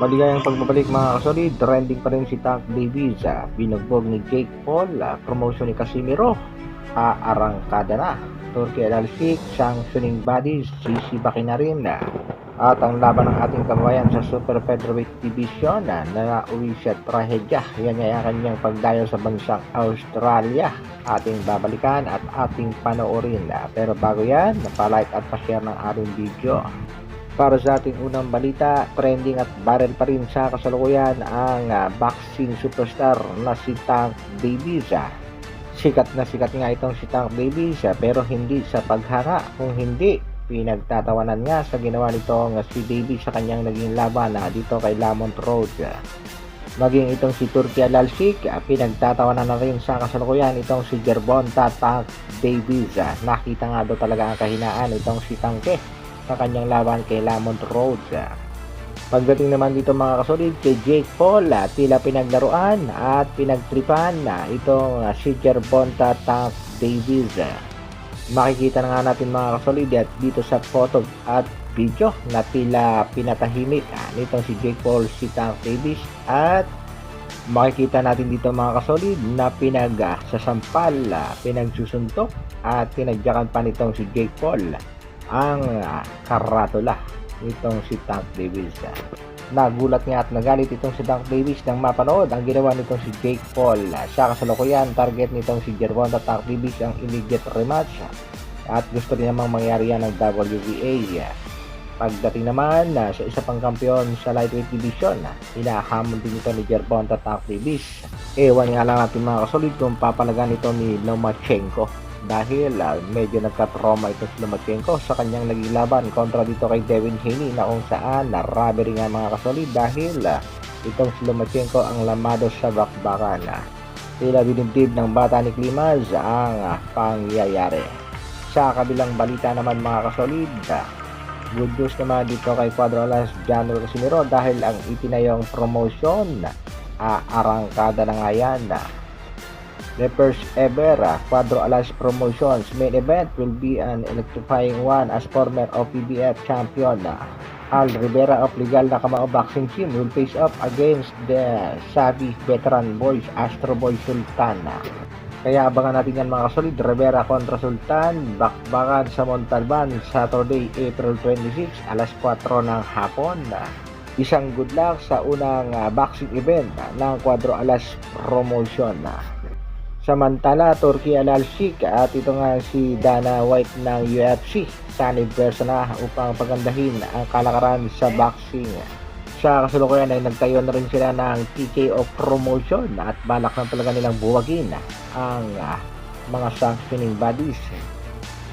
Maligayang pagbabalik mga kasolid, trending pa rin si Tank Davis, binugbog ni Jake Paul, promotion ni Casimiro, arangkada na. Turkey LLC, sanctioning bodies, sisibakin na rin. At ang laban ng ating kababayan sa Super Featherweight Division na nauwi siya trahedya. Yan ay ang kanyang pagdayo sa bansang Australia. Ating babalikan at ating panoorin. Pero bago yan, napalike at pa-share ng ating video. Para sa ating unang balita, trending at viral pa rin sa kasalukuyan ang boxing superstar na si Tank Davis. Sikat na sikat nga itong si Tank Davis, pero hindi sa paghanga, kung hindi pinagtatawanan nga sa ginawa nitong si Davis sa kanyang naging laban dito kay Lamont Road. Maging itong si Turkey Alalshik, pinagtatawanan na rin sa kasalukuyan itong si Gervonta Tank Davis. Nakita nga daw talaga ang kahinaan itong si Tanke sa kanyang laban kay Lamont Rhodes. Pagdating naman dito mga kasolid kay Jake Paul, tila pinaglaruan at pinagtripan itong si Gervonta Tank Davis. Makikita na nga natin mga kasolid at dito sa photo at video na tila pinatahimik nitong si Jake Paul si Tank Davis, at makikita natin dito mga kasolid na pinagsasampal, pinagsusuntok at pinagyakan pa nitong si Jake Paul ang karatula nitong si Tank Davis. Nagulat nga at nagalit itong si Tank Davis nang mapanood ang ginawa nitong si Jake Paul. Sa kasalukuyan, target nitong si Gervonta Tank Davis ang immediate rematch at gusto rin namang mangyari yan ng WBA. Pagdating naman sa isa pang kampiyon sa lightweight division, hinahamon din ito ni Gervonta Tank Davis. Ewan nga lang natin mga kasolid kung papalagan ito ni Lomachenko, dahil medyo nagka-trauma ito si Lomachenko sa kanyang naging laban kontra dito kay Devin Haney, na kung saan na-robbery nga mga kasolid dahil itong si Lomachenko ang lamado sa bakbakan. Tila dinibdib ng bata ni Klimas ang pangyayari. Sa kabilang balita naman mga kasolid, good news naman dito kay Cuadro Alas January Casimiro dahil ang itinayong promotion arangkada na nga yan. The first ever Cuadro Alas Promotions main event will be an electrifying one as former OPBF champion Al Rivera of Legal na Kamao Boxing Team will face off against the savvy veteran boys Astro Boy Sultan. Kaya abangan natin yan mga kasolid, Rivera kontra Sultan, bakbakan sa Montalban, Saturday, April 26, alas 4 ng hapon. Isang good luck sa unang boxing event ng Cuadro Alas Promotion. Samantala, Turkey Alalshik at ito nga si Dana White ng UFC sa aniversa na upang pagandahin ang kalakaran sa boxing. Sa kasalukuyan ay nagtayo na rin sila ng TKO promotion at balak na talaga nilang buwagin ang mga sanctioning bodies.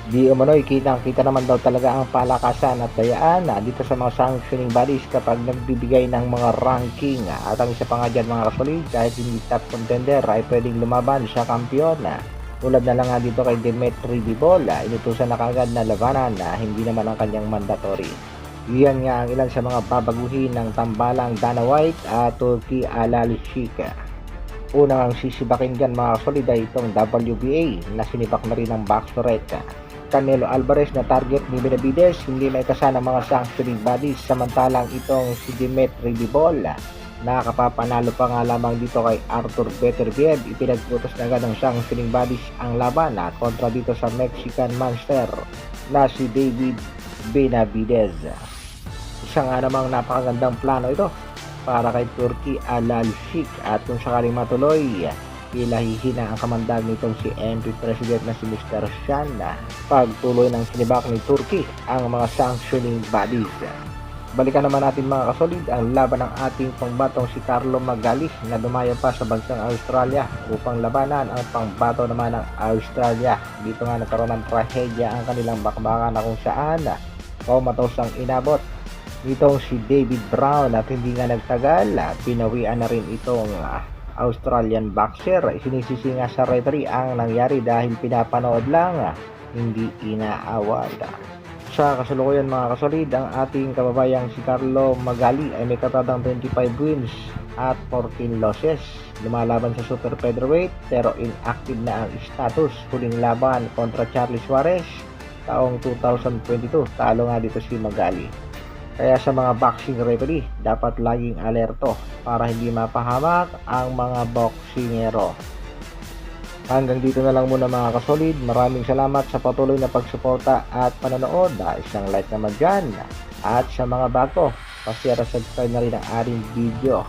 Di umano'y kitang-kita naman daw talaga ang palakasan at dayaan dito sa mga sanctioning bodies kapag nagbibigay ng mga ranking. At ang isa pa nga dyan mga kasolid, kahit hindi top contender ay pwedeng lumaban sa kampiyon. Tulad na lang nga dito kay Dimitri Bivol, inutusan na kagad na labanan hindi naman ang kanyang mandatory. Iyan nga ang ilan sa mga babaguhin ng tambalang Dana White at Turkey Alalshik. Unang sisibakin dyan mga kasolid ay itong WBA na sinibak na rin ng Boxrec. Canelo Alvarez na target ni Benavides, hindi may kasana mga sanctioning bodies, samantalang itong si Dimitri Bivol nakapapanalo pa nga lamang dito kay Arthur Beterbiev, ipinagputos na agad ng sanctioning bodies ang laban kontra dito sa Mexican monster na si David Benavides. Isa nga namang napakagandang plano ito para kay Turkey Alalshik, at kung sakaling matuloy, tila hihina ang kamandag nitong si MP President na si Mr. Shan pagtuloy ng sinibak ni Turkey ang mga sanctioning bodies. Balikan naman natin mga kasolid ang laban ng ating pangbatong si Carlo Magali na dumayo pa sa bansang Australia upang labanan ang pangbato naman ng Australia. Dito nga nagkaroon ng trahedya ang kanilang bakbakan na kung saan comatose ang inabot nitong si David Brown, at hindi nga nagtagal pinawian na rin itong Australian boxer. Sinisisi nga sa referee ang nangyari dahil pinapanood lang, hindi inaawat. Sa kasalukuyan mga kasolid, ang ating kababayang si Carlo Magali ay may katatang 25 wins at 14 losses. Lumalaban sa super featherweight pero inactive na ang status. Huling laban kontra Charlie Suarez taong 2022. Talo nga dito si Magali. Kaya sa mga boxing referee, dapat laging alerto para hindi mapahamak ang mga boksingero. Hanggang dito na lang muna mga kasolid. Maraming salamat sa patuloy na pagsuporta at panonood. Isang like naman dyan. At sa mga bago, pasira subscribe na rin ang ating video.